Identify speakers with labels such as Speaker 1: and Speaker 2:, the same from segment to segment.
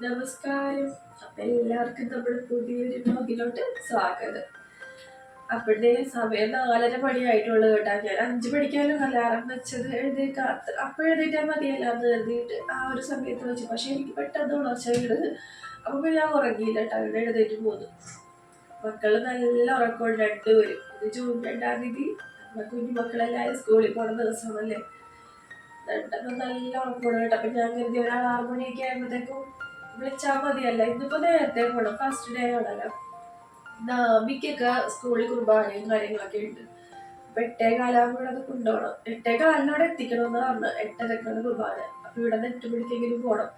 Speaker 1: നമസ്കാരം. അപ്പൊ എല്ലാവർക്കും നമ്മുടെ പുതിയൊരു വ്ലോഗിലോട്ട് സ്വാഗതം. അപ്പോഴത്തെ സമയം 4:30 മണിയായിട്ടുള്ളൂ കേട്ടാ. ഞാൻ 5 മണിക്കാലും അലാറം വെച്ചത് എഴുന്നേക്കാത്ത എഴുന്നേറ്റാൽ മതിയല്ല എന്ന് കരുതിയിട്ട് ആ ഒരു സമയത്ത് വെച്ചു. പക്ഷെ എനിക്ക് പെട്ടെന്ന് ഉണർച്ച വീണത്. അപ്പൊ ഞാൻ ഉറങ്ങിയില്ല കേട്ടോ. അവിടെ എഴുന്നേറ്റ് പോന്നു. മക്കള് നല്ല ഉറക്കമുണ്ട് രണ്ടുപേരും. ഇത് ജൂൺ 2-ാം തീയതി നമ്മുടെ കുഞ്ഞുമക്കളെല്ലാവരും സ്കൂളിൽ പോണ ദിവസമാണല്ലേ. രണ്ടെണ്ണം നല്ല ഉറക്കമാണ് കേട്ടോ. അപ്പൊ ഞാൻ കരുതി ഒരു 6 മണിയൊക്കെ ആകുമ്പോഴത്തേക്കും വിളിച്ചാൽ മതിയല്ല. ഇന്നിപ്പോ നേരത്തെ പോണം, ഫസ്റ്റ് ഡേ ആണല്ലോ. നാമിക്കൊക്കെ സ്കൂളിൽ കുർബാനയും കാര്യങ്ങളൊക്കെ ഉണ്ട്. അപ്പൊ 8:15 അത് കൊണ്ടുപോകണം. 8:15 എത്തിക്കണമെന്ന് പറഞ്ഞു. 8:30 കുർബാന. അപ്പൊ ഇവിടെ നിന്ന് 8 മണിക്കെങ്കിലും പോകണം.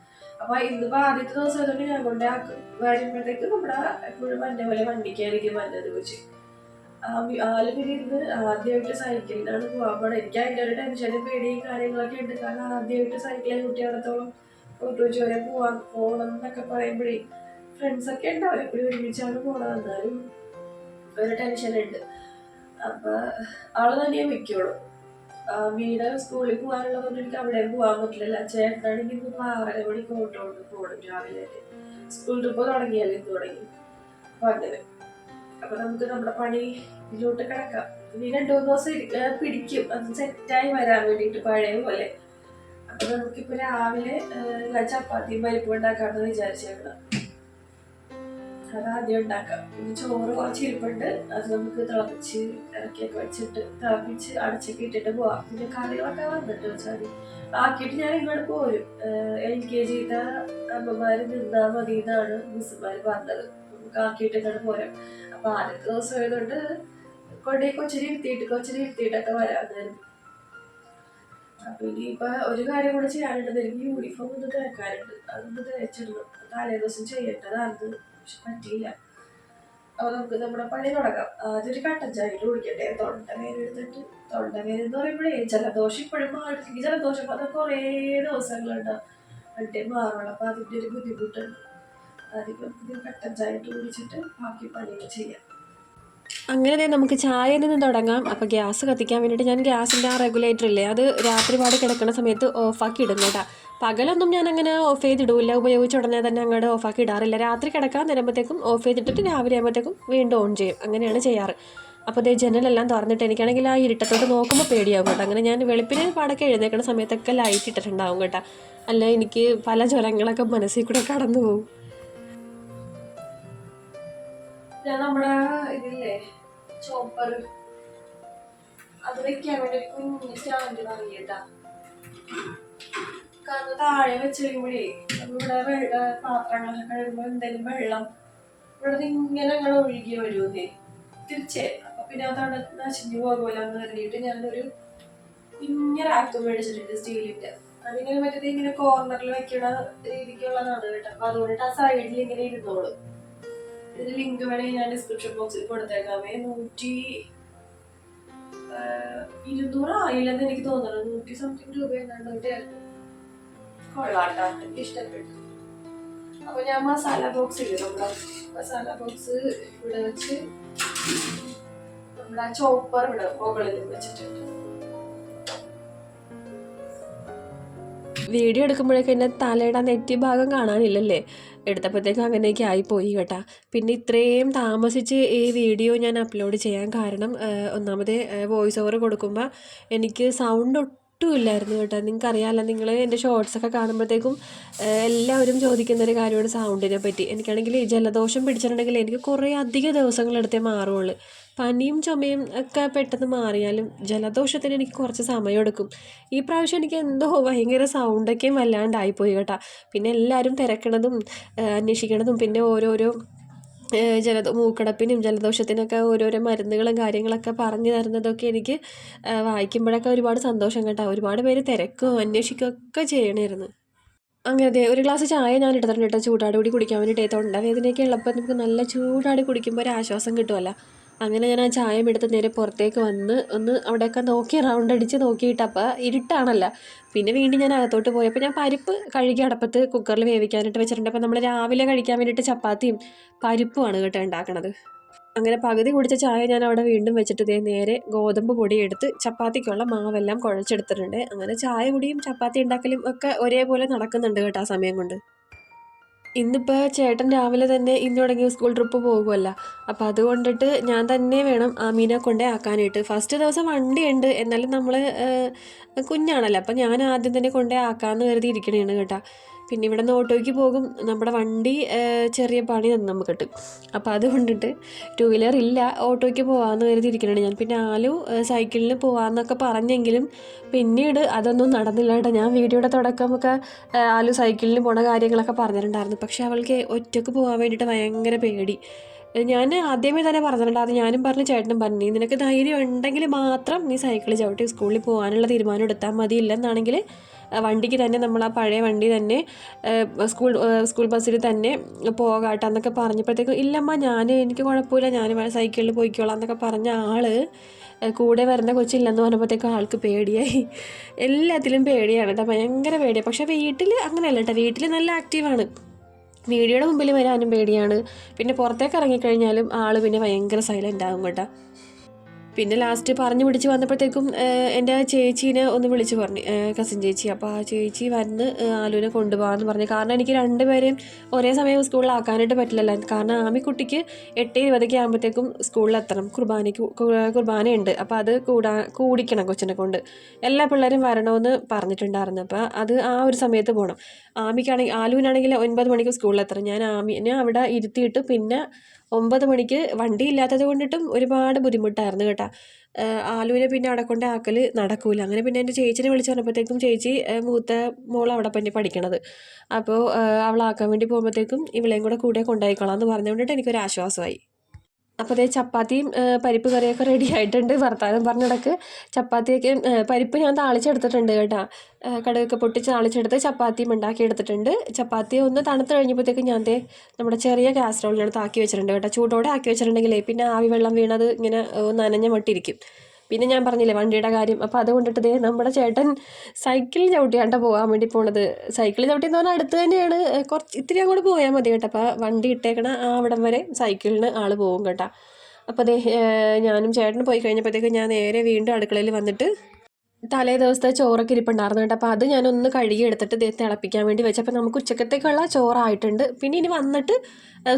Speaker 1: അപ്പൊ ഇന്നിപ്പോ ആദ്യത്തെ ദിവസം ആയതുകൊണ്ട് ഞാൻ കൊണ്ടാക്കും. വരുമ്പോഴത്തേക്ക് നമ്മുടെ എപ്പോഴും വന്നെ പോലെ വണ്ടിക്കായിരിക്കും വന്നത് വെച്ച്. ആലുപിരിന്ന് ആദ്യമായിട്ട് സൈക്കിളിനാണ് പോകാൻ പോണത്. എനിക്ക് അതിൻ്റെ ഒരു ടെൻഷനും പേടിയും കാര്യങ്ങളൊക്കെ ഉണ്ട്. കാരണം ആദ്യമായിട്ട് സൈക്കിളിൽ കുട്ടിയോടത്തോളം ഫോട്ടോച്ച് വരെ പോകണം എന്നൊക്കെ പറയുമ്പോഴേ ഫ്രണ്ട്സൊക്കെ ഉണ്ട്, അവരെ കൂടി ഒരുമിച്ചാണ് പോണത്. എന്നാലും ഒരു ടെൻഷനുണ്ട്. അപ്പൊ ആള് തന്നെയേ വെക്കുള്ളൂ. വീട് സ്കൂളിൽ പോകാനുള്ളതുകൊണ്ട് എനിക്ക് അവിടെയും പോകാൻ പറ്റില്ല. ചേട്ടനാണെങ്കിൽ ഇന്ന് 6:30 മണിക്ക് ഓട്ടോ കൊണ്ട് പോകണം രാവിലെ. സ്കൂൾ ട്രിപ്പ് തുടങ്ങിയാലും ഇന്ന് തുടങ്ങി. അപ്പൊ അങ്ങനെ അപ്പൊ നമുക്ക് നമ്മുടെ പണിയിലോട്ട് കിടക്കാം. ഇനി 2-3 ദിവസം പിടിക്കും അത് സെറ്റായി വരാൻ വേണ്ടിയിട്ട് പഴയ പോലെ. അപ്പൊ നമുക്കിപ്പോ രാവിലെ ഞാൻ ചപ്പാത്തിയും പരിപ്പും ഉണ്ടാക്കാമെന്ന് വിചാരിച്ചേക്കണം. അത് ആദ്യം ഉണ്ടാക്കാം. ഇനി ചോറ് കുറച്ച് ഇരിപ്പുണ്ട്, അത് നമുക്ക് തിളപ്പിച്ച് ഇറക്കിയൊക്കെ വെച്ചിട്ട് തിളപ്പിച്ച് അടച്ചൊക്കെ ഇട്ടിട്ട് പോവാം. പിന്നെ കറികളൊക്കെ വന്നിട്ട് വെച്ചാൽ ആക്കിയിട്ട് ഞാൻ ഇങ്ങോട്ട് പോരും. LKG അമ്മമാര് നിന്നാ മതി എന്നാണ് മിസ്സുമാര് പറഞ്ഞത്. നമുക്ക് ആക്കിയിട്ട് ഇങ്ങോട്ട് പോരാം. അപ്പൊ ആദ്യത്തെ ദിവസം ആയതുകൊണ്ട് കൊച്ചിരി ഇരുത്തിയിട്ടൊക്കെ വരാമായിരുന്നു. അപ്പൊ ഇനിയിപ്പൊ ഒരു കാര്യം കൂടെ ചെയ്യാനുണ്ട്. എനിക്ക് യൂണിഫോം ഒന്ന് തേക്കാനുണ്ട്. അതൊന്ന് തേച്ചിടണം. തലേ ദിവസം ചെയ്യേണ്ടതായിരുന്നു, പക്ഷെ പറ്റിയില്ല. അപ്പൊ നമുക്ക് നമ്മുടെ പണി തുടങ്ങാം. അതൊരു കട്ടൻ ചായ കുടിക്കട്ടെ. തൊണ്ടവേദന എടുത്തിട്ട്, തൊണ്ടവേദന എന്ന് പറയുമ്പോഴേ ജലദോഷം ഇപ്പോഴും മാറിയിട്ടില്ല. ജലദോഷം അത് കുറേ ദിവസങ്ങളുണ്ടാവും എന്നിട്ടേ മാറുള്ളൂ. അപ്പൊ അതിന്റെ ഒരു ബുദ്ധിമുട്ടുണ്ട്. അതിന് കട്ടൻ ചായ കുടിച്ചിട്ട് ബാക്കി പണിയൊക്കെ ചെയ്യാം.
Speaker 2: അങ്ങനെ നമുക്ക് ചായയിൽ നിന്ന് തുടങ്ങാം. അപ്പോൾ ഗ്യാസ് കത്തിക്കാൻ വേണ്ടിയിട്ട് ഞാൻ ഗ്യാസിൻ്റെ ആ റെഗുലേറ്റർ ഇല്ലേ, അത് രാത്രി പാട് കിടക്കുന്ന സമയത്ത് ഓഫാക്കി ഇടും കേട്ടോ. പകലൊന്നും ഞാൻ അങ്ങനെ ഓഫ് ചെയ്തിടില്ല, ഉപയോഗിച്ച ഉടനെ തന്നെ അങ്ങോട്ട് ഓഫാക്കി ഇടാറില്ല. രാത്രി കിടക്കാൻ തരുമ്പോഴത്തേക്കും ഓഫ് ചെയ്തിട്ടിട്ട് രാവിലെ ആകുമ്പോഴത്തേക്കും വീണ്ടും ഓൺ ചെയ്യും. അങ്ങനെയാണ് ചെയ്യാറ്. അപ്പോൾ അതേ ജനലെല്ലാം തുറന്നിട്ട് എനിക്കാണെങ്കിൽ ആ ഇരുട്ടത്തോട്ട് നോക്കുമ്പോൾ പേടിയാവും കേട്ടോ. അങ്ങനെ ഞാൻ വെളുപ്പിന് പാടൊക്കെ എഴുന്നേക്കുന്ന സമയത്തൊക്കെ ലൈറ്റ് ഇട്ടിട്ടുണ്ടാവും കേട്ടോ. അല്ല എനിക്ക് പല ജ്വരങ്ങളൊക്കെ മനസ്സിൽ കൂടെ കടന്നു പോകും.
Speaker 1: നമ്മുടെ ഇതില്ലേ ചോപ്പർ, അത് വെക്കാൻ വേണ്ടി ഒരു കുഞ്ഞ് സ്റ്റാൻഡ് വാങ്ങിയിട്ടാ. കാരണം താഴെ വെച്ച് കഴിയുമ്പോഴേ ഇവിടെ പാത്രങ്ങളൊക്കെ കഴുകുമ്പോൾ എന്തെങ്കിലും വെള്ളം ഇവിടെ ഇങ്ങനെ ഞങ്ങൾ ഒഴുകി വരുമേ തിരിച്ചേ. അപ്പൊ പിന്നെ അതാണ് നശിഞ്ഞു പോകുമല്ലോ എന്ന് കരുതിയിട്ട് ഞാനൊരു കുഞ്ഞൊരാക്കം മേടിച്ചിട്ടുണ്ട് സ്റ്റീലിന്റെ. അതിങ്ങനെ മറ്റേ ഇങ്ങനെ കോർണറിൽ വെക്കണ രീതിക്കുള്ളതാണ് കേട്ടോ. അപ്പൊ അതുകൊണ്ടിട്ട് ആ സൈഡിൽ ഇങ്ങനെ ഇരുന്നോളൂ. ഇതിന് ലിങ്ക് വേണമെങ്കിൽ ഞാൻ ഡിസ്ക്രിപ്ഷൻ ബോക്സിൽ കൊടുത്തേക്കാമേ. 200 ആയില്ലെന്ന് എനിക്ക് തോന്നുന്നു. 100 സംതിങ് രൂപ എന്നാണ്ടായിരുന്നു. കൊള്ളാട്ടാ, എനിക്ക് ഇഷ്ടപ്പെട്ടു. അപ്പൊ ഞാൻ മസാല ബോക്സ് ഇല്ല, നമ്മുടെ മസാല ബോക്സ് ഇവിടെ വെച്ച് നമ്മുടെ ചോപ്പർ ഇവിടെ മുകളിൽ വെച്ചിട്ടുണ്ട്.
Speaker 2: വീഡിയോ എടുക്കുമ്പോഴേക്കും എന്നെ തലയുടെ നെറ്റി ഭാഗം കാണാനില്ലല്ലേ. എടുത്തപ്പോഴത്തേക്കും അങ്ങനെയൊക്കെ ആയിപ്പോയി കേട്ടോ. പിന്നെ ഇത്രയും താമസിച്ച് ഈ വീഡിയോ ഞാൻ അപ്ലോഡ് ചെയ്യാൻ കാരണം ഒന്നാമത് വോയിസ് ഓവർ കൊടുക്കുമ്പോൾ എനിക്ക് സൗണ്ട് ഒട്ടും ഇല്ലായിരുന്നു കേട്ടോ. നിങ്ങൾക്കറിയാമല്ലോ, നിങ്ങൾ എൻ്റെ ഷോർട്സൊക്കെ കാണുമ്പോഴത്തേക്കും എല്ലാവരും ചോദിക്കുന്നൊരു കാര്യമാണ് സൗണ്ടിനെ പറ്റി. എനിക്കാണെങ്കിൽ ജലദോഷം പിടിച്ചിട്ടുണ്ടെങ്കിൽ എനിക്ക് കുറേ അധിക ദിവസങ്ങളെടുത്തേ മാറുള്ളൂ. പനിയും ചുമയും ഒക്കെ പെട്ടെന്ന് മാറിയാലും ജലദോഷത്തിന് എനിക്ക് കുറച്ച് സമയമെടുക്കും. ഈ പ്രാവശ്യം എനിക്ക് എന്തോ ഭയങ്കര സൗണ്ടൊക്കെയും വല്ലാണ്ടായിപ്പോയി കേട്ടോ. പിന്നെ എല്ലാവരും തിരക്കണതും അന്വേഷിക്കണതും പിന്നെ ഓരോരോ മൂക്കടപ്പിനും ജലദോഷത്തിനൊക്കെ ഓരോരോ മരുന്നുകളും കാര്യങ്ങളൊക്കെ പറഞ്ഞു തരുന്നതൊക്കെ എനിക്ക് വായിക്കുമ്പോഴൊക്കെ ഒരുപാട് സന്തോഷം കേട്ടോ. ഒരുപാട് പേര് തിരക്കുകയും അന്വേഷിക്കുകയൊക്കെ ചെയ്യണമായിരുന്നു. അങ്ങനെ ഒരു ഗ്ലാസ് ചായ ഞാൻ എടുത്തിട്ടുണ്ട് കേട്ടോ, ചൂടാടി കൂടി കുടിക്കാൻ വേണ്ടിയിട്ട്. തൊണ്ടവേദനയൊക്കെ ഉള്ളപ്പോൾ നമുക്ക് നല്ല ചൂടാടി കുടിക്കുമ്പോൾ ഒരു ആശ്വാസം കിട്ടുമല്ലോ. അങ്ങനെ ഞാൻ ആ ചായ എടുത്ത് നേരെ പുറത്തേക്ക് വന്ന് ഒന്ന് അവിടെയൊക്കെ നോക്കി റൗണ്ട് അടിച്ച് നോക്കിയിട്ട് അപ്പോൾ ഇരുട്ടാണല്ലോ. പിന്നെ വീണ്ടും ഞാൻ അകത്തോട്ട് പോയപ്പോൾ ഞാൻ പരിപ്പ് കഴുകി അടപ്പത്ത് കുക്കറിൽ വേവിക്കാനായിട്ട് വെച്ചിട്ടുണ്ട്. അപ്പോൾ നമ്മൾ രാവിലെ കഴിക്കാൻ വേണ്ടിയിട്ട് ചപ്പാത്തിയും പരിപ്പുമാണ് കേട്ടോ ഉണ്ടാക്കണത്. അങ്ങനെ പകുതി കുടിച്ച ചായ ഞാൻ അവിടെ വീണ്ടും വെച്ചിട്ട് നേരെ ഗോതമ്പ് പൊടി എടുത്ത് ചപ്പാത്തിക്കുള്ള മാവെല്ലാം കുഴച്ചെടുത്തിട്ടുണ്ട്. അങ്ങനെ ചായ കുടിയും ചപ്പാത്തി ഉണ്ടാക്കലും ഒക്കെ ഒരേപോലെ നടക്കുന്നുണ്ട് കേട്ടോ ആ സമയം കൊണ്ട്. ഇന്നിപ്പോൾ ചേട്ടൻ രാവിലെ തന്നെ ഇന്ന് തുടങ്ങിയ സ്കൂൾ ട്രിപ്പ് പോകുമല്ലോ. അപ്പോൾ അതുകൊണ്ടിട്ട് ഞാൻ തന്നെ വേണം ആമീനെ കൊണ്ടേ ആക്കാനായിട്ട്. ഫസ്റ്റ് ദിവസം വണ്ടിയുണ്ട്, എന്നാലും നമ്മൾ കുഞ്ഞാണല്ലോ, അപ്പോൾ ഞാൻ ആദ്യം തന്നെ കൊണ്ടേ ആക്കാമെന്ന് കരുതി ഇരിക്കണേണ് കേട്ടോ. പിന്നെ ഇവിടെ നിന്ന് ഓട്ടോയ്ക്ക് പോകും, നമ്മുടെ വണ്ടി ചെറിയ പണി തന്നു നമുക്കിട്ട്. അപ്പോൾ അതുകൊണ്ടിട്ട് 2 വീലർ ഇല്ല, ഓട്ടോയ്ക്ക് പോകാമെന്ന് കരുതി ഇരിക്കണേ ഞാൻ. പിന്നെ ആലു സൈക്കിളിന് പോകാമെന്നൊക്കെ പറഞ്ഞെങ്കിലും പിന്നീട് അതൊന്നും നടന്നില്ല കേട്ടോ. ഞാൻ വീഡിയോയുടെ തുടക്കമൊക്കെ ആലു സൈക്കിളിന് പോണ കാര്യങ്ങളൊക്കെ പറഞ്ഞിട്ടുണ്ടായിരുന്നു. പക്ഷെ അവൾക്ക് ഒറ്റയ്ക്ക് പോകാൻ വേണ്ടിയിട്ട് ഭയങ്കര പേടി. ഞാൻ ആദ്യമേ തന്നെ പറഞ്ഞിട്ടുണ്ടായിരുന്നു, ഞാനും പറഞ്ഞു ചേട്ടനും പറഞ്ഞു, നിനക്ക് ധൈര്യം ഉണ്ടെങ്കിൽ മാത്രം നീ സൈക്കിൾ ചവിട്ടി സ്കൂളിൽ പോകാനുള്ള തീരുമാനം എടുത്താൽ മതി. ഇല്ലെന്നാണെങ്കിൽ വണ്ടിക്ക് തന്നെ നമ്മൾ ആ പഴയ വണ്ടി തന്നെ സ്കൂൾ ബസ്സിൽ തന്നെ പോകാട്ടോ എന്നൊക്കെ പറഞ്ഞപ്പോഴത്തേക്കും ഇല്ലമ്മ എനിക്ക് കുഴപ്പമില്ല, ഞാൻ സൈക്കിളിൽ പോയിക്കോളാം എന്നൊക്കെ പറഞ്ഞ കൂടെ വരുന്ന കൊച്ചില്ലെന്ന് പറഞ്ഞപ്പോഴത്തേക്കും ആൾക്ക് പേടിയായി. എല്ലാത്തിലും പേടിയാണ് കേട്ടോ, ഭയങ്കര പേടിയാണ്. പക്ഷേ വീട്ടിൽ അങ്ങനെയല്ല കേട്ടോ, വീട്ടിൽ നല്ല ആക്റ്റീവാണ്. വീഡിയോയുടെ മുമ്പിൽ വരാനും പേടിയാണ്. പിന്നെ പുറത്തേക്ക് ഇറങ്ങിക്കഴിഞ്ഞാലും ആൾ പിന്നെ ഭയങ്കര സൈലൻ്റ് ആകും കേട്ടോ. പിന്നെ ലാസ്റ്റ് പറഞ്ഞു പിടിച്ച് വന്നപ്പോഴത്തേക്കും എൻ്റെ ആ ചേച്ചീനെ ഒന്ന് വിളിച്ച് പറഞ്ഞു, കസിൻ ചേച്ചി. അപ്പോൾ ആ ചേച്ചി വന്ന് ആലുവിനെ കൊണ്ടുപോകാമെന്ന് പറഞ്ഞു. കാരണം എനിക്ക് 2 പേരെയും ഒരേ സമയം സ്കൂളിലാക്കാനായിട്ട് പറ്റില്ലല്ലോ. കാരണം ആമിക്കുട്ടിക്ക് 8:20 ആകുമ്പോഴത്തേക്കും സ്കൂളിലെത്തണം, കുർബാനയുണ്ട്. അപ്പോൾ അത് കൂടിക്കണം കൊച്ചിനെ കൊണ്ട്. എല്ലാ പിള്ളേരും വരണമെന്ന് പറഞ്ഞിട്ടുണ്ടായിരുന്നു. അപ്പോൾ അത് ആ ഒരു സമയത്ത് പോകണം. ആലുവിനാണെങ്കിൽ 9 മണിക്ക് സ്കൂളിലെത്തണം. ഞാൻ ആമിനെ അവിടെ ഇരുത്തിയിട്ട് പിന്നെ 9 മണിക്ക് വണ്ടി ഇല്ലാത്തത് കൊണ്ടിട്ടും ഒരുപാട് ബുദ്ധിമുട്ടായിരുന്നു കേട്ടോ. ആലുവിനെ പിന്നെ അവിടെ കൊണ്ട് ആക്കൽ നടക്കൂല. അങ്ങനെ പിന്നെ എൻ്റെ ചേച്ചിനെ വിളിച്ച് പറഞ്ഞപ്പോഴത്തേക്കും ചേച്ചി മൂത്ത മോൾ അവിടെ തന്നെ പഠിക്കണത്. അപ്പോൾ അവളാക്കാൻ വേണ്ടി പോകുമ്പോഴത്തേക്കും ഇവളെയും കൂടെ കൊണ്ടുപോയിക്കോളാം എന്ന് പറഞ്ഞുകൊണ്ടിട്ട് എനിക്കൊരു ആശ്വാസമായി. അപ്പോൾ അതേ ചപ്പാത്തിയും പരിപ്പ് കറിയൊക്കെ റെഡി ആയിട്ടുണ്ട്. വർത്താനം പറഞ്ഞിടക്ക് ചപ്പാത്തിയൊക്കെ പരിപ്പ് ഞാൻ താളിച്ചെടുത്തിട്ടുണ്ട് കേട്ടോ. കടുകൊക്കെ പൊട്ടിച്ച് താളിച്ചെടുത്ത് ചപ്പാത്തിയും ഉണ്ടാക്കി എടുത്തിട്ടുണ്ട്. ചപ്പാത്തി ഒന്ന് തണുത്ത് കഴിഞ്ഞപ്പോഴത്തേക്കും ഞാൻ നമ്മുടെ ചെറിയ കാസറോളിനടുത്ത് ആക്കി വെച്ചിട്ടുണ്ട് കേട്ടോ. ചൂടോടെ ആക്കി വെച്ചിട്ടുണ്ടെങ്കിലേ പിന്നെ ആവി വെള്ളം വീണത് ഇങ്ങനെ നനഞ്ഞ മട്ടിരിക്കും. പിന്നെ ഞാൻ പറഞ്ഞില്ലേ വണ്ടിയുടെ കാര്യം, അപ്പോൾ അതുകൊണ്ടിട്ട് നമ്മുടെ ചേട്ടൻ സൈക്കിളിൽ ചവിട്ടിയാണ്ട പോകാൻ വേണ്ടി പോണത്. സൈക്കിളിൽ ചവിട്ടി എന്ന് പറഞ്ഞാൽ അടുത്ത് തന്നെയാണ്, ഇത്തിരി അങ്ങോട്ട് പോയാൽ മതി കേട്ടോ. അപ്പോൾ വണ്ടി ഇട്ടേക്കണ അവിടം വരെ സൈക്കിളിന് ആൾ പോകും കേട്ടോ. അപ്പോൾ ഞാനും ചേട്ടന് പോയി കഴിഞ്ഞപ്പോഴത്തേക്കും ഞാൻ നേരെ വീണ്ടും അടുക്കളയിൽ വന്നിട്ട് തലേ ദിവസത്തെ ചോറൊക്കെ ഇരിപ്പുണ്ടായിരുന്നു കേട്ടോ. അപ്പോൾ അത് ഞാനൊന്ന് കഴുകി എടുത്തിട്ട് തിളപ്പിക്കാൻ വേണ്ടി വെച്ചപ്പോൾ നമുക്ക് ഉച്ചക്കത്തേക്കുള്ള ചോറായിട്ടുണ്ട്. പിന്നെ ഇനി വന്നിട്ട്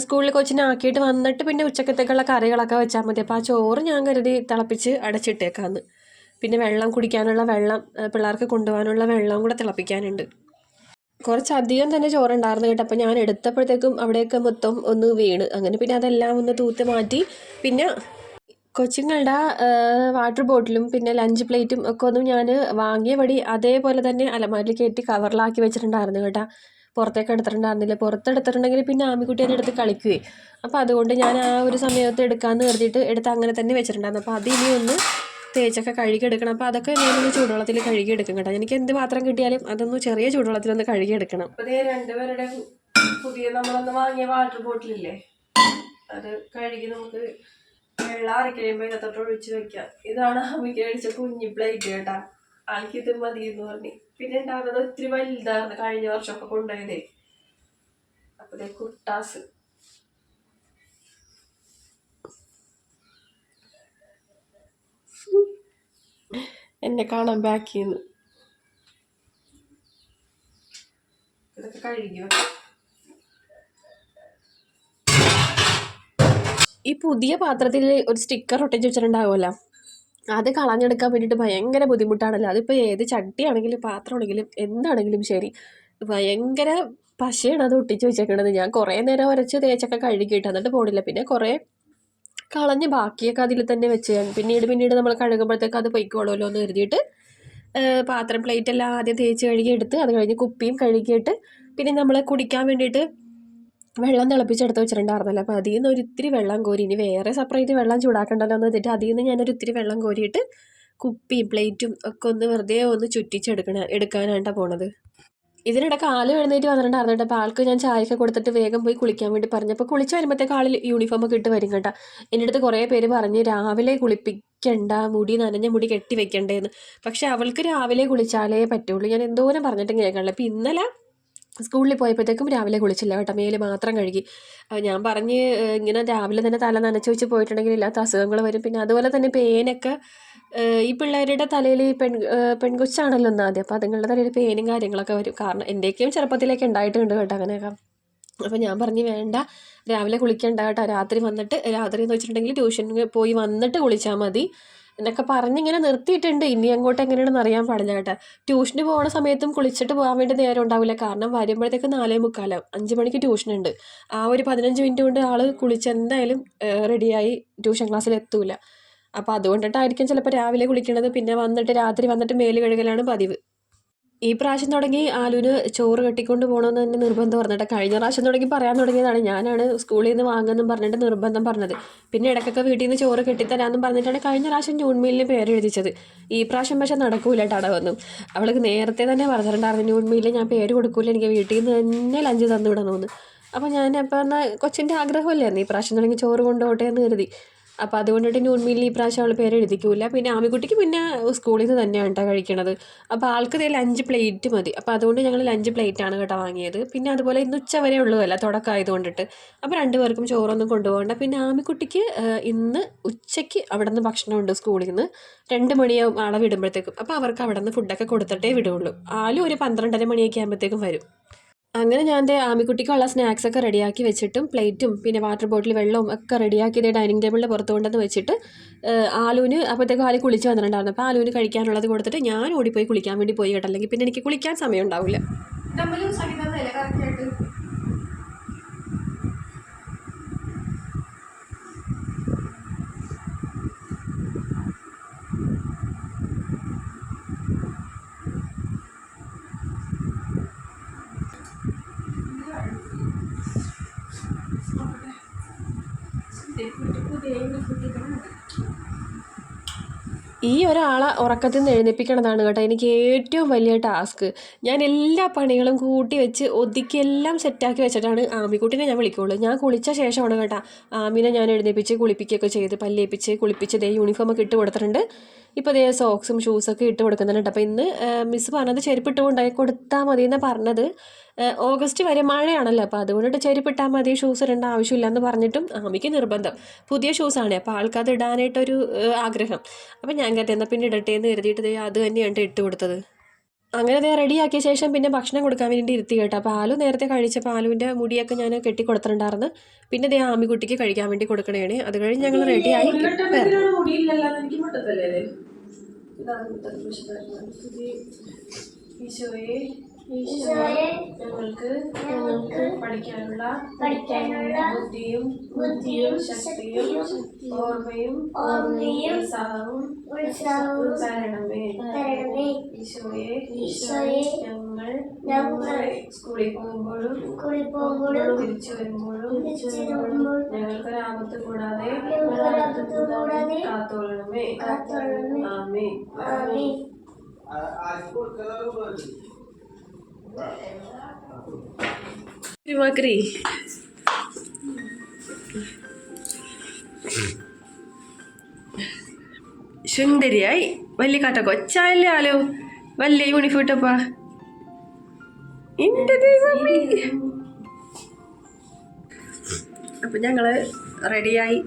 Speaker 2: സ്കൂളിൽ കൊച്ചിനെ ആക്കിയിട്ട് വന്നിട്ട് പിന്നെ ഉച്ചക്കത്തേക്കുള്ള കറികളൊക്കെ വെച്ചാൽ മതി. അപ്പോൾ ആ ചോറ് ഞാൻ കരുതി തിളപ്പിച്ച് അടച്ചിട്ടേക്കാന്ന്. പിന്നെ വെള്ളം കുടിക്കാനുള്ള വെള്ളം, പിള്ളേർക്ക് കൊണ്ടുപോകാനുള്ള വെള്ളം കൂടെ തിളപ്പിക്കാനുണ്ട്. കുറച്ചധികം തന്നെ ചോറുണ്ടായിരുന്നു കേട്ടോ. അപ്പോൾ ഞാൻ എടുത്തപ്പോഴത്തേക്കും അവിടെയൊക്കെ മൊത്തം ഒന്ന് വീണ്. അങ്ങനെ പിന്നെ അതെല്ലാം ഒന്ന് തൂത്ത് മാറ്റി. പിന്നെ കൊച്ചുങ്ങളുടെ വാട്ടർ ബോട്ടിലും പിന്നെ ലഞ്ച് പ്ലേറ്റും ഒക്കെ ഒന്നും ഞാൻ വാങ്ങിയ പടി അതേപോലെ തന്നെ അലമാരിൽ കയറ്റി കവറിലാക്കി വെച്ചിട്ടുണ്ടായിരുന്നു കേട്ടോ. പുറത്തേക്ക് എടുത്തിട്ടുണ്ടായിരുന്നില്ല. പുറത്തെടുത്തിട്ടുണ്ടെങ്കിൽ പിന്നെ ആമിക്കുട്ടി അതിൻ്റെ അടുത്ത് കളിക്കുകയെ. അപ്പോൾ അതുകൊണ്ട് ഞാൻ ആ ഒരു സമയത്ത് എടുക്കാമെന്ന് കരുതിയിട്ട് എടുത്ത് അങ്ങനെ തന്നെ വെച്ചിട്ടുണ്ടായിരുന്നു. അപ്പോൾ അതിനി ഒന്ന് തേച്ചൊക്കെ കഴുകിയെടുക്കണം. അപ്പോൾ അതൊക്കെ ഞാനൊന്ന് ചൂടുവെള്ളത്തിൽ കഴുകിയെടുക്കും കേട്ടോ. എനിക്ക് എന്ത് പാത്രം കിട്ടിയാലും അതൊന്ന് ചെറിയ ചൂടുവെള്ളത്തിലൊന്ന് കഴുകിയെടുക്കണം. അപ്പോൾ 2 പേരുടെ പുതിയ നമ്മളൊന്ന് വാങ്ങിയ വാട്ടർ ബോട്ടിലില്ലേ, അത് കഴുകി നമുക്ക് വെള്ളം അരക്കഴിയുമ്പോൾ ഇതിനകത്തോട്ട് ഒഴിച്ച് വെക്കാം. ഇതാണ് അമ്മയ്ക്ക് മേടിച്ച കുഞ്ഞി പ്ലേറ്റ് കേട്ടാ. ആൾക്കിത് മതി എന്ന് പറഞ്ഞു. പിന്നെ ഉണ്ടാകുന്നത് ഒത്തിരി വലുതായിരുന്നു, കഴിഞ്ഞ വർഷമൊക്കെ കൊണ്ടുപോയതേ. അപ്പൊ കുട്ടാസ് എന്നെ കാണാൻ ബാക്ക് ചെയ്യുന്നു. ഇതൊക്കെ കഴുകി വെക്കാം. ഈ പുതിയ പാത്രത്തിൽ ഒരു സ്റ്റിക്കർ ഒട്ടിച്ച് വെച്ചിട്ടുണ്ടാവുമല്ലോ, അത് കളഞ്ഞെടുക്കാൻ വേണ്ടിയിട്ട് ഭയങ്കര ബുദ്ധിമുട്ടാണല്ലോ. അതിപ്പോൾ ഏത് ചട്ടിയാണെങ്കിലും പാത്രമാണെങ്കിലും എന്താണെങ്കിലും ശരി, ഭയങ്കര പശയാണ് അത് ഒട്ടിച്ച് വെച്ചേക്കണത്. ഞാൻ കുറേ നേരം ഉരച്ച് തേച്ചൊക്കെ കഴുകിയിട്ട് എന്നിട്ട് പോണില്ല. പിന്നെ കുറേ കളഞ്ഞ് ബാക്കിയൊക്കെ അതിൽ തന്നെ വെച്ച് പിന്നീട് നമ്മൾ കഴുകുമ്പോഴത്തേക്ക് അത് പൊയ്ക്കോളുമല്ലോ എന്ന് കരുതിയിട്ട് പാത്രം പ്ലേറ്റ് എല്ലാം ആദ്യം തേച്ച് കഴുകിയെടുത്ത് അത് കഴിഞ്ഞ് കുപ്പിയും കഴുകിയിട്ട് പിന്നെ നമ്മൾ കുടിക്കാൻ വേണ്ടിയിട്ട് വെള്ളം തിളപ്പിച്ചെടുത്ത് വെച്ചിട്ടുണ്ടായിരുന്നല്ലോ. അപ്പോൾ അതിൽ നിന്ന് ഒരിത്തിരി വെള്ളം കോരി, ഇനി വേറെ സെപ്പറേറ്റ് വെള്ളം ചൂടാക്കണ്ടല്ലോ എന്ന് വെച്ചിട്ട് അതിൽ നിന്ന് ഞാനൊരിത്തിരി വെള്ളം കോരിയിട്ട് കുപ്പിയും പ്ലേറ്റും ഒക്കെ ഒന്ന് വെറുതെ ഒന്ന് എടുക്കാനായിട്ടാണ് പോണത്. ഇതിനിടയ്ക്ക് ആൾ എഴുന്നേറ്റ് വന്നിട്ടുണ്ടായിരുന്നു കേട്ടോ. അപ്പോൾ ആൾക്ക് ഞാൻ ചായയൊക്കെ കൊടുത്തിട്ട് വേഗം പോയി കുളിക്കാൻ വേണ്ടി പറഞ്ഞപ്പോൾ കുളിച്ച് വരുമ്പോഴത്തേക്ക് ആൾ യൂണിഫോമൊക്കെ ഇട്ട് വരും കേട്ടോ. എൻ്റെ അടുത്ത് കുറേ പേര് പറഞ്ഞ് രാവിലെ കുളിപ്പിക്കണ്ട, നനഞ്ഞ മുടി കെട്ടി വെക്കണ്ടേന്ന്. പക്ഷെ അവൾക്ക് രാവിലെ കുളിച്ചാലേ പറ്റുള്ളൂ. ഞാൻ എന്തോരം പറഞ്ഞിട്ടും കേൾക്കാനില്ല. അപ്പോൾ ഇന്നലെ സ്കൂളിൽ പോയപ്പോഴത്തേക്കും രാവിലെ കുളിച്ചില്ല കേട്ടോ, മേല് മാത്രം കഴുകി. ഞാൻ പറഞ്ഞ് ഇങ്ങനെ രാവിലെ തന്നെ തല നനച്ച് വെച്ച് പോയിട്ടുണ്ടെങ്കിൽ ഇല്ലാത്ത അസുഖങ്ങൾ വരും. പിന്നെ അതുപോലെ തന്നെ പേനൊക്കെ ഈ പിള്ളേരുടെ തലയിൽ പെൺകൊച്ചാണല്ലോ ഒന്നാദ്യം, അപ്പോൾ അതുങ്ങളുടെ തലയിൽ പേനും കാര്യങ്ങളൊക്കെ വരും. കാരണം എൻ്റെയൊക്കെയും ചെറുപ്പത്തിലേക്ക് ഉണ്ടായിട്ടുണ്ട് കേട്ടോ അങ്ങനെയൊക്കെ. അപ്പോൾ ഞാൻ പറഞ്ഞു വേണ്ട, രാവിലെ കുളിക്കണ്ട കേട്ടോ, രാത്രി വന്നിട്ട്, രാത്രി എന്ന് വെച്ചിട്ടുണ്ടെങ്കിൽ ട്യൂഷന് പോയി വന്നിട്ട് കുളിച്ചാൽ മതി എന്നൊക്കെ പറഞ്ഞിങ്ങനെ നിർത്തിയിട്ടുണ്ട്. ഇനി അങ്ങോട്ട് എങ്ങനെയാണെന്ന് അറിയാൻ പാടില്ല കേട്ടോ. ട്യൂഷന് പോകുന്ന സമയത്തും കുളിച്ചിട്ട് പോകാൻ വേണ്ടി നേരം ഉണ്ടാവില്ല, കാരണം വരുമ്പോഴത്തേക്ക് 4:45, 5 മണിക്ക് ട്യൂഷനുണ്ട്. ആ ഒരു 15 മിനിറ്റ് കൊണ്ട് ആൾ കുളിച്ച് എന്തായാലും റെഡിയായി ട്യൂഷൻ ക്ലാസ്സിൽ എത്തൂല. അപ്പോൾ അതുകൊണ്ടിട്ടായിരിക്കും ചിലപ്പോൾ രാവിലെ കുളിക്കണത്. പിന്നെ വന്നിട്ട് രാത്രി വന്നിട്ട് മേല് കഴുകലാണ് പതിവ്. ഈ പ്രാവശ്യം തുടങ്ങി ആലുവിന് ചോറ് കെട്ടിക്കൊണ്ട് പോകണമെന്ന് തന്നെ നിർബന്ധം പറഞ്ഞിട്ട്, കഴിഞ്ഞ പ്രാവശ്യം തുടങ്ങി പറയാൻ തുടങ്ങിയതാണ്, ഞാനാണ് സ്കൂളിൽ നിന്ന് വാങ്ങുമെന്നും പറഞ്ഞിട്ട് നിർബന്ധം പറഞ്ഞത്. പിന്നെ ഇടയ്ക്കൊക്കെ വീട്ടിൽ നിന്ന് ചോറ് കെട്ടിത്തരാമെന്നും പറഞ്ഞിട്ടാണ് കഴിഞ്ഞ പ്രാവശ്യം ജൂൺ മീലിന് പേര് എഴുതിച്ചത്. ഈ പ്രാവശ്യം പക്ഷേ നടക്കൂല ടടവൊന്നും. അവൾക്ക് നേരത്തെ തന്നെ പറഞ്ഞിട്ടുണ്ടായിരുന്നു, ജൂൺ മീലിൽ ഞാൻ പേര് കൊടുക്കൂല, എനിക്ക് വീട്ടിൽ നിന്ന് തന്നെ ലഞ്ച് തന്നു വിടണമെന്ന്. അപ്പോൾ ഞാൻ അപ്പോൾ എന്നാൽ കൊച്ചിൻ്റെ ആഗ്രഹമല്ലായിരുന്നു ഈ പ്രാവശ്യം തുടങ്ങി ചോറ് കൊണ്ടുപോട്ടെ എന്ന് കരുതി. അപ്പോൾ അതുകൊണ്ടിട്ട് ന്യൂൺ മീലിൽ ഈ പ്രാവശ്യം അവൾ പേര് എഴുതിക്കൂല. പിന്നെ ആമിക്കുട്ടിക്ക് പിന്നെ സ്കൂളിൽ നിന്ന് തന്നെയാണ് കേട്ടോ കഴിക്കണത്. അപ്പോൾ ആൾക്ക് ഇതിൽ 5 പ്ലേറ്റ് മതി. അപ്പോൾ അതുകൊണ്ട് ഞങ്ങൾ 5 പ്ലേറ്റാണ് കേട്ടോ വാങ്ങിയത്. പിന്നെ അതുപോലെ ഇന്ന് ഉച്ച വരെ ഉള്ളതല്ല, തുടക്കമായത് കൊണ്ടിട്ട്. അപ്പോൾ 2 പേർക്കും ചോറൊന്നും കൊണ്ടുപോകണ്ട. പിന്നെ ആമിക്കുട്ടിക്ക് ഇന്ന് ഉച്ചയ്ക്ക് അവിടെ നിന്ന് ഭക്ഷണമുണ്ട് സ്കൂളിൽ നിന്ന്. 2 മണിയാവും ആളെ വിടുമ്പോഴത്തേക്കും. അപ്പോൾ അവർക്ക് അവിടെ നിന്ന് ഫുഡൊക്കെ കൊടുത്തിട്ടേ വിടുകയുള്ളൂ. ആലും ഒരു 12:30 മണിയൊക്കെ ആകുമ്പോഴത്തേക്കും വരും. അങ്ങനെ ഞാൻ എൻ്റെ ആമിക്കുട്ടിക്കുള്ള സ്നാക്സൊക്കെ റെഡിയാക്കി വെച്ചിട്ടും പ്ലേറ്റും പിന്നെ വാട്ടർ ബോട്ടിൽ വെള്ളവും ഒക്കെ റെഡിയാക്കി ഇതേ ഡൈനിങ് ടേബിളിൻ്റെ പുറത്ത് കൊണ്ടുവന്ന് വെച്ചിട്ട് ആലുവിന് അപ്പോഴത്തേക്കും ആല് കുളിച്ച് വന്നിട്ടുണ്ടായിരുന്നു. അപ്പോൾ ആലുവിന് കഴിക്കാനുള്ളത് കൊടുത്തിട്ട് ഞാൻ ഓടിപ്പോയി കുളിക്കാൻ വേണ്ടി പോയി കേട്ടോ, അല്ലെങ്കിൽ പിന്നെ എനിക്ക് കുളിക്കാൻ സമയം ഉണ്ടാവില്ല. ഈ ഒരാളെ ഉറക്കത്തിൽ നിന്ന് എഴുന്നേൽപ്പിക്കണതാണ് കേട്ടോ എനിക്ക് ഏറ്റവും വലിയ ടാസ്ക്. ഞാൻ എല്ലാ പണികളും കൂട്ടി വെച്ച് ഒതുക്കി എല്ലാം സെറ്റാക്കി വെച്ചിട്ടാണ് ആമിക്കുട്ടിനെ ഞാൻ വിളിക്കുകയുള്ളൂ. ഞാൻ കുളിച്ച ശേഷമാണ് കേട്ടോ ആമിനെ ഞാൻ എഴുന്നേൽപ്പിച്ച് കുളിപ്പിക്കുകയൊക്കെ ചെയ്ത് പല്ലേപ്പിച്ച് കുളിപ്പിച്ച് ദേ യൂണിഫോമൊക്കെ ഇട്ട് കൊടുത്തിട്ടുണ്ട്. ഇപ്പോൾ ദേ സോക്സും ഷൂസൊക്കെ ഇട്ട് കൊടുക്കുന്നുണ്ട്. അപ്പോൾ ഇന്ന് മിസ്സ് പറഞ്ഞത് ചെരുപ്പിട്ട് കൊണ്ടായി കൊടുത്താൽ മതി എന്നാണ് പറഞ്ഞത്. ഓഗസ്റ്റ് വരെ മഴയാണല്ലോ, അപ്പോൾ അതുകൊണ്ടിട്ട് ചെരുപ്പിട്ടാൽ മതി, ഷൂസ് ഇടേണ്ട ആവശ്യമില്ല എന്ന് പറഞ്ഞിട്ടും ആമിക്ക് നിർബന്ധം. പുതിയ ഷൂസാണ്, അപ്പോൾ ആൾക്കത് ഇടാനായിട്ടൊരു ആഗ്രഹം. അപ്പോൾ ഞാൻ കരുതി എന്നാൽ പിന്നെ ഇടട്ടെ എന്ന് കരുതിയിട്ട് അത് തന്നെയാണ് ഇട്ട് കൊടുത്തത്. അങ്ങനെ ദേ റെഡിയാക്കിയ ശേഷം പിന്നെ ഭക്ഷണം കൊടുക്കാൻ വേണ്ടി ഇരുത്തി കേട്ടോ. അപ്പോൾ ആലു നേരത്തെ കഴിച്ചപ്പോൾ ആലുവിൻ്റെ മുടിയൊക്കെ ഞാൻ കെട്ടി കൊടുത്തിട്ടുണ്ടായിരുന്നു. പിന്നെ ദേ ആമിക്കുട്ടിക്ക് കഴിക്കാൻ വേണ്ടി കൊടുക്കണേണ്. അത് കഴിഞ്ഞ് ഞങ്ങൾ റെഡിയായി. ഞങ്ങൾക്ക് പഠിക്കാനുള്ള ബുദ്ധിയും ശക്തിയും ഓർമ്മയും ഉത്സാഹവും തരണമേ. ഈശോയെ ഞങ്ങൾ സ്കൂളിൽ പോകുമ്പോഴും തിരിച്ചു വരുമ്പോഴും ഞങ്ങൾക്കൊരാപത്ത് കൂടാതെ കാത്തോളണമേ. ആമേൻ. മക്രി സുന്ദരിയായി വലിയ കാട്ട കൊച്ചായല്ലേ ആലോ, വലിയ യൂണിഫോം ഇട്ടപ്പാ. അപ്പം ഞങ്ങള് റെഡിയായി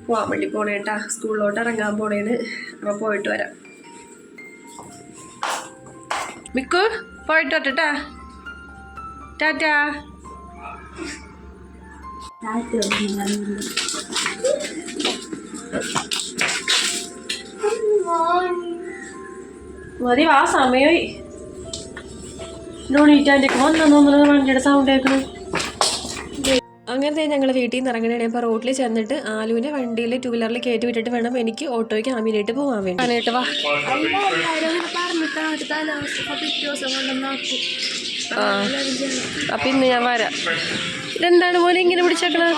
Speaker 2: പോവാൻ വേണ്ടി പോണേട്ടാ, സ്കൂളിലോട്ട് ഇറങ്ങാൻ പോണേന്. അപ്പോൾ പോയിട്ട് വരാം. മിക്കു പോയിട്ട് വരട്ടാ, ടാറ്റാ. മതി ആ സമയമായി. നോണീറ്റാൻ്റെ വന്നു വണ്ടിയുടെ സൗണ്ട് കേൾക്കണം. അങ്ങനത്തെ ഞങ്ങൾ വീട്ടിൽ നിന്ന് ഇറങ്ങണേ. അപ്പോൾ റോഡിൽ ചെന്നിട്ട് ആലുവിനെ വണ്ടിയിൽ 2 വീലറിൽ കയറ്റി വിട്ടിട്ട് വേണം എനിക്ക് ഓട്ടോയ്ക്ക് ആമിനായിട്ട് പോകാൻ വേണ്ടി. ആനായിട്ട് വാ. അപ്പം ഇന്ന് ഞാൻ വരാം. ഇതെന്താണ് പോലെ ഇങ്ങനെ പിടിച്ചേക്കണത്?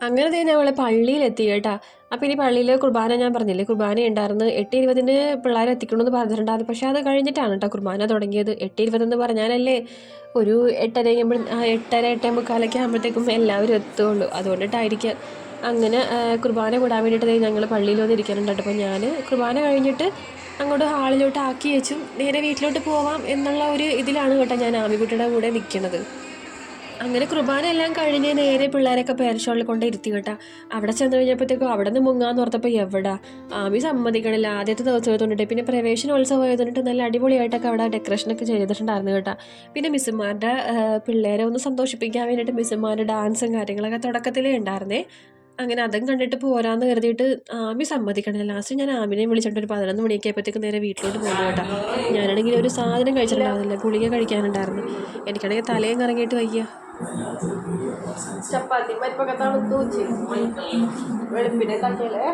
Speaker 2: അങ്ങനെ ഞങ്ങൾ പള്ളിയിലെത്തി കേട്ടാ. അപ്പോൾ ഇനി പള്ളിയിൽ കുർബാന, ഞാൻ പറഞ്ഞില്ലേ കുർബാന ഉണ്ടായിരുന്നു. 8:20 പിള്ളേരെ എത്തിക്കണമെന്ന് പറഞ്ഞിട്ടുണ്ടായിരുന്നു. പക്ഷേ അത് കഴിഞ്ഞിട്ടാണ് കേട്ടോ കുർബാന തുടങ്ങിയത്. 8:20 പറഞ്ഞാലല്ലേ ഒരു 8:30 8:45 ആകുമ്പോഴത്തേക്കും എല്ലാവരും എത്തുള്ളൂ. അതുകൊണ്ടിട്ടായിരിക്കാം. അങ്ങനെ കുർബാന കൂടാൻ വേണ്ടിയിട്ട് ഞങ്ങൾ പള്ളിയിൽ വന്ന് ഇരിക്കാനുണ്ട്. അപ്പോൾ ഞാൻ കുർബാന കഴിഞ്ഞിട്ട് അങ്ങോട്ട് ഹാളിലോട്ട് ആക്കി വെച്ചും നേരെ വീട്ടിലോട്ട് പോവാം എന്നുള്ള ഒരു ഇതിലാണ് കേട്ടോ ഞാൻ ആമിക്കുട്ടിയുടെ കൂടെ നിൽക്കുന്നത്. അങ്ങനെ കുർബാന എല്ലാം കഴിഞ്ഞ് നേരെ പിള്ളേരൊക്കെ പേരൻസ് ഹാളിൽ കൊണ്ട് ഇരുത്തി കേട്ടാ. അവിടെ ചെന്ന് കഴിഞ്ഞപ്പോഴത്തേക്കും അവിടെ നിന്ന് മുങ്ങാന്ന് ഓർത്തപ്പോൾ എവിടെ ആമി സമ്മതിക്കണില്ല. ആദ്യത്തെ ദിവസം ആയതുകൊണ്ടിട്ട് പിന്നെ പ്രവേശനോത്സവം ആയതുകൊണ്ടിട്ട് നല്ല അടിപൊളിയായിട്ടൊക്കെ അവിടെ ഡെക്കറേഷനൊക്കെ ചെയ്തിട്ടുണ്ടായിരുന്നു കേട്ടോ. പിന്നെ മിസ്സുമാരുടെ പിള്ളേരെ ഒന്ന് സന്തോഷിപ്പിക്കാൻ വേണ്ടിയിട്ട് മിസ്സുമാരുടെ ഡാൻസും കാര്യങ്ങളൊക്കെ തുടക്കത്തിലേ ഉണ്ടായിരുന്നേ. അങ്ങനെ അതും കണ്ടിട്ട് പോരാന്ന് കരുതിയിട്ട് ആമി സമ്മതിക്കണില്ല. ലാസ്റ്റ് ഞാൻ ആമിനെ വിളിച്ചിട്ട് ഒരു 11 മണിയൊക്കെ ആയപ്പോഴത്തേക്കും നേരെ വീട്ടിലോട്ട് പോകുന്നു കേട്ടോ. ഞാനാണെങ്കിൽ ഒരു സാധനം കഴിച്ചിട്ടുണ്ടായിരുന്നില്ല, ഗുളിക കഴിക്കാനുണ്ടായിരുന്നു. എനിക്കാണെങ്കിൽ തലയും കറങ്ങിയിട്ട് വയ്യ.
Speaker 1: ചപ്പാത്തി പരിപ്പൊക്കെ തണുത്ത് വെച്ച് വെളുപ്പിനെ തട്ടിയല്ലേ.